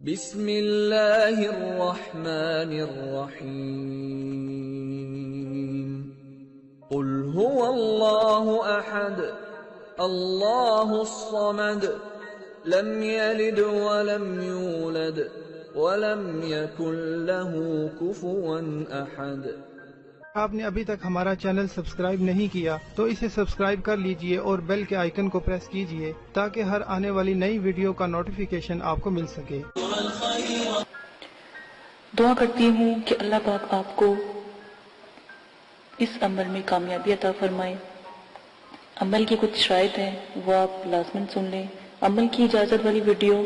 بسم اللہ الرحمن الرحیم قل هو اللہ احد اللہ الصمد لم یلد ولم یولد ولم یکن له کفوا احد۔ آپ نے ابھی تک ہمارا چینل سبسکرائب نہیں کیا تو اسے سبسکرائب کر لیجئے اور بیل کے آئیکن کو پریس کیجئے تاکہ ہر آنے والی نئی ویڈیو کا نوٹیفیکیشن آپ کو مل سکے۔ دعا کرتی ہوں کہ اللہ پاک آپ کو اس عمل میں کامیابی عطا فرمائے۔ عمل کی کچھ شرائط ہیں وہ آپ لازماً سن لیں۔ عمل کی اجازت والی ویڈیو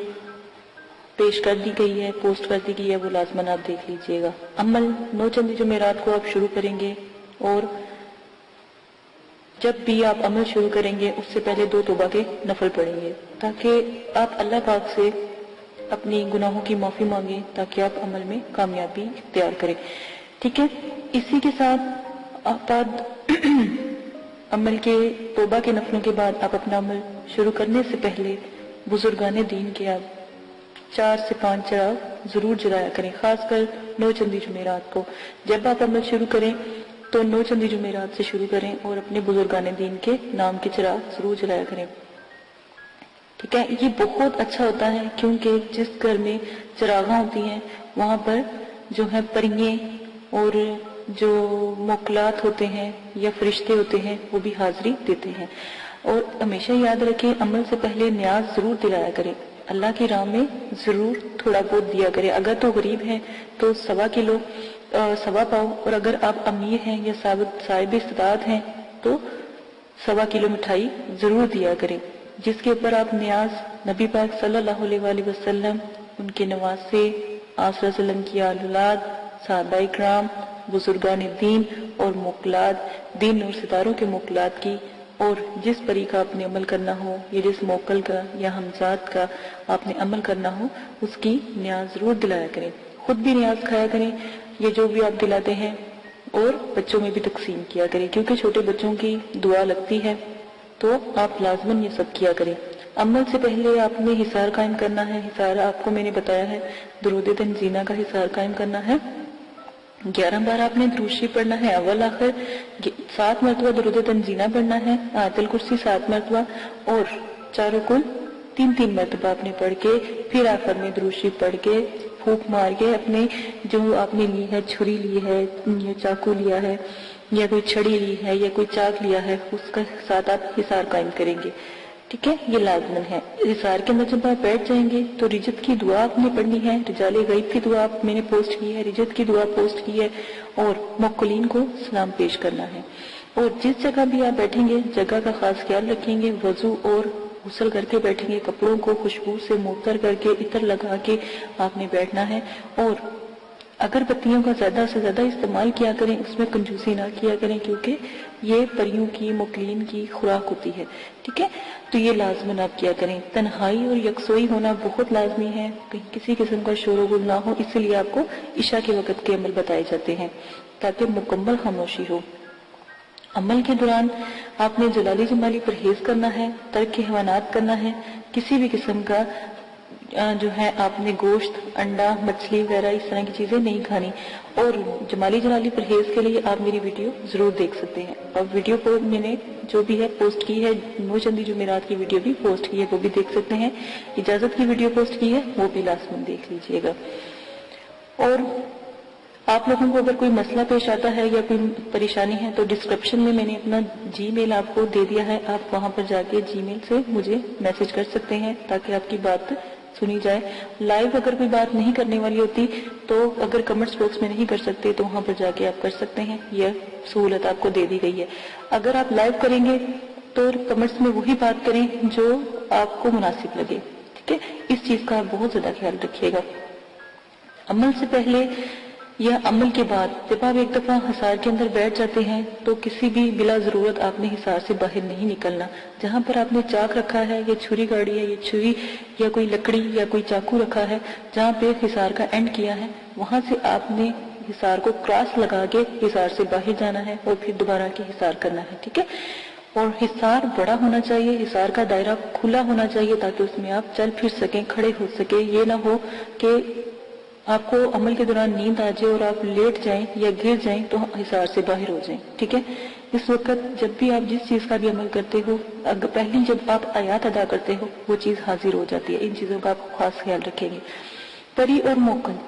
پیش کر دی گئی ہے، پوسٹ کر دی گئی ہے، وہ لازماً آپ دیکھ لیجئے گا۔ عمل 9 چندی جمعرات کو آپ شروع کریں گے اور جب بھی آپ عمل شروع کریں گے اس سے پہلے 2 توبہ کے نفل پڑھیں گے تاکہ آپ اللہ پاک سے اپنی گناہوں کی معافی مانگیں تاکہ آپ عمل میں کامیابی اختیار کریں، ٹھیک ہے۔ اسی کے ساتھ آپ عمل کے توبہ کے نفلوں کے بعد آپ اپنا عمل شروع کرنے سے پہلے بزرگان دین کے آپ 4 سے 5 چراغ ضرور جلایا کریں، خاص کر 9 چندی جمعرات کو۔ جب آپ عمل شروع کریں تو 9 چندی جمعرات سے شروع کریں اور اپنے بزرگان دین کے نام کے چراغ ضرور جلایا کریں، ٹھیک ہے۔ یہ بہت اچھا ہوتا ہے کیونکہ جس گھر میں چراغاں ہوتی ہیں وہاں پر جو ہے پرندے اور جو موکلات ہوتے ہیں یا فرشتے ہوتے ہیں وہ بھی حاضری دیتے ہیں۔ اور ہمیشہ یاد رکھیں عمل سے پہلے نیاز ضرور دلایا کریں، اللہ کی راہ میں ضرور تھوڑا بہت دیا کریں۔ اگر تو غریب ہیں تو 1.25 کلو 1.25 پاؤ، اور اگر آپ امیر ہیں یا صاحب استطاعت ہیں تو 1.25 کلو مٹھائی ضرور دیا کریں، جس کے اوپر آپ نیاز نبی پاک صلی اللہ علیہ وآلہ وسلم، ان کے نواسے، آپ صلی اللہ علیہ وسلم کی اولاد، صحابہ اکرام، بزرگان دین اور موکلات، دین اور ستاروں کے موکلات کی، اور جس پری کا آپ نے عمل کرنا ہو یا جس موکل کا یا ہمزاد کا آپ نے عمل کرنا ہو اس کی نیاز ضرور دلایا کریں۔ خود بھی نیاز کھایا کریں یہ جو بھی آپ دلاتے ہیں، اور بچوں میں بھی تقسیم کیا کریں کیونکہ چھوٹے بچوں کی دعا لگتی ہے، تو آپ لازماً یہ سب کیا کریں۔ عمل سے پہلے آپ نے حصار قائم کرنا ہے۔ حصار آپ کو میں نے بتایا ہے درود تنزینہ کا حصار قائم کرنا ہے۔ 11 بار آپ نے درود شریف پڑھنا ہے، اول آخر 7 مرتبہ درود تنزینہ پڑھنا ہے، آیت الکرسی 7 مرتبہ، اور چاروں کل 3 مرتبہ آپ نے پڑھ کے پھر آخر میں درود شریف پڑھ کے پھونک مار کے اپنے جو آپ نے لی ہے، چھری لی ہے یا چاقو لیا ہے یا کوئی چھڑی لی ہے یا کوئی چاک لیا ہے، اس کے ساتھ آپ حصار قائم کریں گے، ٹھیک ہے۔ یہ لازمن ہے۔ حصار کے اندر جب آپ بیٹھ جائیں گے تو رجت کی دعا آپ نے پڑھنی ہے، رجال غیب کی دعا میں نے پوسٹ کی ہے، رجت کی دعا پوسٹ کی ہے، اور موکلین کو سلام پیش کرنا ہے۔ اور جس جگہ بھی آپ بیٹھیں گے جگہ کا خاص خیال رکھیں گے، وضو اور غسل کر کے بیٹھیں گے، کپڑوں کو خوشبو سے معطر کر کے عطر لگا کے آپ نے بیٹھنا ہے، اور اگر بتیوں کا زیادہ سے زیادہ استعمال کیا کریں، اس میں کنجوسی نہ کیا کریں کیونکہ یہ پریوں کی موکلین کی خوراک ہوتی ہے، ٹھیک ہے۔ تو یہ لازماً آپ کیا کریں۔ تنہائی اور یکسوئی ہونا بہت لازمی ہے، کہیں کسی قسم کا شور و غل نہ ہو، اس لیے آپ کو عشاء کے وقت کے عمل بتائے جاتے ہیں تاکہ مکمل خاموشی ہو۔ عمل کے دوران آپ نے جلالی جمالی پرہیز کرنا ہے، ترک حیوانات کرنا ہے، کسی بھی قسم کا جو ہے آپ نے گوشت، انڈا، مچھلی وغیرہ اس طرح کی چیزیں نہیں کھانی، اور جمالی جلالی پرہیز کے لیے آپ میری ویڈیو ضرور دیکھ سکتے ہیں، اور ویڈیو کو میں نے جو بھی ہے پوسٹ کی ہے، 9 چندی جمعرات کی ویڈیو بھی پوسٹ کی ہے، وہ بھی دیکھ سکتے ہیں، اجازت کی ویڈیو پوسٹ کی ہے وہ بھی لازماً دیکھ لیجئے گا۔ اور آپ لوگوں کو اگر کوئی مسئلہ پیش آتا ہے یا کوئی پریشانی ہے تو ڈسکرپشن میں میں نے اپنا جی میل آپ کو دے دیا ہے، آپ وہاں پر جا کے جی میل سے مجھے میسج کر سکتے ہیں تاکہ آپ کی بات سنی جائے۔ لائیو اگر کوئی بات نہیں کرنے والی ہوتی تو اگر کمنٹس باکس میں نہیں کر سکتے تو وہاں پر جا کے آپ کر سکتے ہیں، یہ سہولت آپ کو دے دی گئی ہے۔ اگر آپ لائیو کریں گے تو کمنٹس میں وہی بات کریں جو آپ کو مناسب لگے، ٹھیک ہے۔ اس چیز کا آپ بہت زیادہ خیال رکھیے گا۔ عمل سے پہلے یا عمل کے بعد جب آپ ایک دفعہ حصار کے اندر بیٹھ جاتے ہیں تو کسی بھی بلا ضرورت آپ نے حصار سے باہر نہیں نکلنا۔ جہاں پر آپ نے چاک رکھا ہے یا چھری گاڑی ہے یا چھری یا کوئی لکڑی یا کوئی چاقو رکھا ہے، جہاں پہ حصار کا اینڈ کیا ہے وہاں سے آپ نے حصار کو کراس لگا کے حصار سے باہر جانا ہے اور پھر دوبارہ کے حصار کرنا ہے، ٹھیک ہے۔ اور حصار بڑا ہونا چاہیے، حصار کا دائرہ کھلا ہونا چاہیے تاکہ اس میں آپ چل پھر سکیں، کھڑے ہو سکیں. یہ نہ ہو کہ آپ کو عمل کے دوران نیند آ جائے اور آپ لیٹ جائیں یا گر جائیں تو حصار سے باہر ہو جائیں. ٹھیک ہے، اس وقت جب بھی آپ جس چیز کا بھی عمل کرتے ہو، پہلی جب آپ آیات ادا کرتے ہو وہ چیز حاضر ہو جاتی ہے. ان چیزوں کا آپ خاص خیال رکھیں گے. پری اور موکل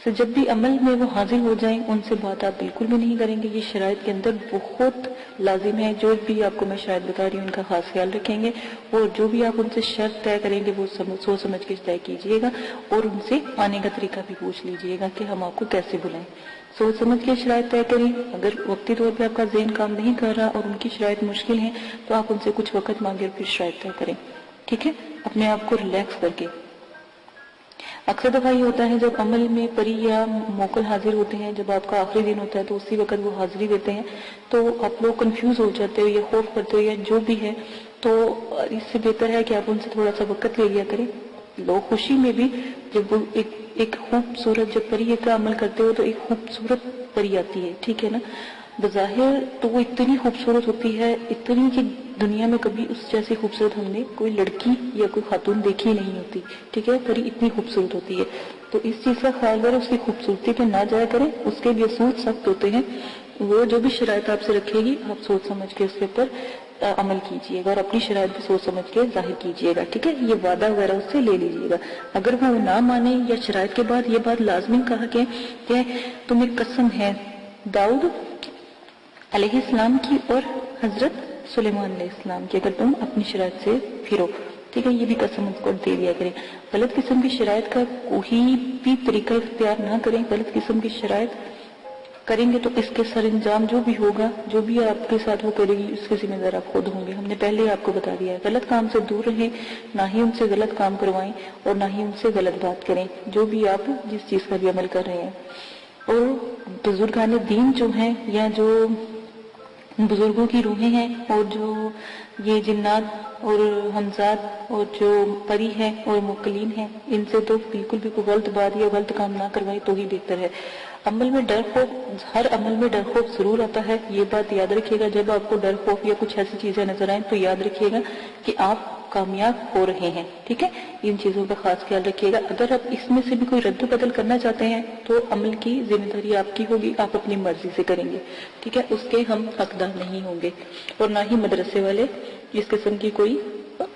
سے جب بھی عمل میں وہ حاضر ہو جائیں ان سے بات آپ بالکل بھی نہیں کریں گے. یہ شرائط کے اندر بہت لازم ہے. جو بھی آپ کو میں شاید بتا رہی ہوں ان کا خاص خیال رکھیں گے، اور جو بھی آپ ان سے شرط طے کریں گے وہ سوچ سمجھ کے طے کیجئے گا، اور ان سے آنے کا طریقہ بھی پوچھ لیجئے گا کہ ہم آپ کو کیسے بلائیں. سوچ سمجھ کے شرائط طے کریں. اگر وقتی طور پہ آپ کا ذہن کام نہیں کر رہا اور ان کی شرائط مشکل ہیں تو آپ ان سے کچھ وقت مانگے اور پھر شرائط طے کریں. ٹھیک ہے، اپنے آپ کو ریلیکس کر کے. اکثر دفعہ یہ ہوتا ہے جب عمل میں پری یا موکل حاضر ہوتے ہیں، جب آپ کا آخری دن ہوتا ہے تو اسی وقت وہ حاضری دیتے ہیں تو آپ لوگ کنفیوز ہو جاتے ہو یا خوف کرتے ہو یا جو بھی ہے. تو اس سے بہتر ہے کہ آپ ان سے تھوڑا سا وقت لے لیا کریں. لوگ خوشی میں بھی جب وہ ایک خوبصورت جب پری کا عمل کرتے ہو تو ایک خوبصورت پری آتی ہے. ٹھیک ہے نا، بظاہر تو وہ اتنی خوبصورت ہوتی ہے، اتنی کہ دنیا میں کبھی اس جیسی خوبصورت ہم نے کوئی لڑکی یا کوئی خاتون دیکھی نہیں ہوتی. ٹھیک ہے، پری اتنی خوبصورت ہوتی ہے. تو اس چیز کا خیال کریں، اس کی خوبصورتی پہ نہ جایا کریں. اس کے بھی اصول سخت ہوتے ہیں. وہ جو بھی شرائط آپ سے رکھے گی آپ سوچ سمجھ کے اس کے اوپر عمل کیجئے گا اور اپنی شرائط بھی سوچ سمجھ کے ظاہر کیجئے گا. ٹھیک ہے، یہ وعدہ وغیرہ اس سے لے لیجئے گا. اگر وہ نہ مانے یا شرائط کے بعد یہ بات لازمی کہا کہ تمہیں قسم ہے داؤد علیہ السلام کی اور حضرت سلیمان علیہ السلام کی، اگر تم اپنی شرائط سے پھرو. ٹھیک ہے، یہ بھی قسم اس کو دے دیا کریں. غلط قسم کی شرائط کا کوئی بھی طریقہ اختیار نہ کریں. غلط قسم کی شرائط کریں گے تو اس کے سر انجام جو بھی ہوگا، جو بھی آپ کے ساتھ وہ کرے گی اس کے ذمہ دار آپ خود ہوں گے. ہم نے پہلے آپ کو بتا دیا ہے. غلط کام سے دور رہیں، نہ ہی ان سے غلط کام کروائیں اور نہ ہی ان سے غلط بات کریں جو بھی آپ جس چیز کا بھی عمل کر رہے ہیں. اور بزرگان دین جو ہیں یا جو بزرگوں کی روحیں ہیں اور جو یہ جنات اور حمزات اور جو پری ہیں اور موکلین ہیں، ان سے تو بالکل بھی کوئی غلط بات یا غلط کام نہ کروائیں تو ہی بہتر ہے. عمل میں ڈر خوف، ہر عمل میں ڈر خوف ضرور آتا ہے. یہ بات یاد رکھیے گا. جب آپ کو ڈر خوف یا کچھ ایسی چیزیں نظر آئیں تو یاد رکھیے گا کہ آپ کامیاب ہو رہے ہیں. ٹھیک ہے، ان چیزوں کا خاص خیال رکھیے گا. اگر آپ اس میں سے بھی کوئی رد و بدل کرنا چاہتے ہیں تو عمل کی ذمہ داری آپ کی ہوگی، آپ اپنی مرضی سے کریں گے. ٹھیک ہے، اس کے ہم حقدار نہیں ہوں گے اور نہ ہی مدرسے والے اس قسم کی کوئی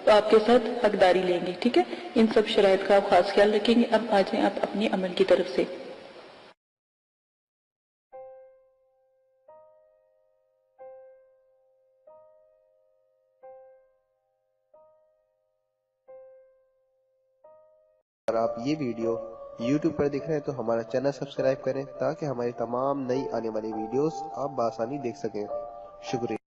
آپ کے ساتھ حقداری لیں گے. ٹھیک ہے، ان سب شرائط کا آپ خاص خیال رکھیں گے. اب آ جائیں آپ اپنے عمل کی طرف سے. اگر آپ یہ ویڈیو YouTube پر دیکھ رہے ہیں تو ہمارا چینل سبسکرائب کریں تاکہ ہماری تمام نئی آنے والی ویڈیوز آپ بآسانی دیکھ سکیں. شکریہ.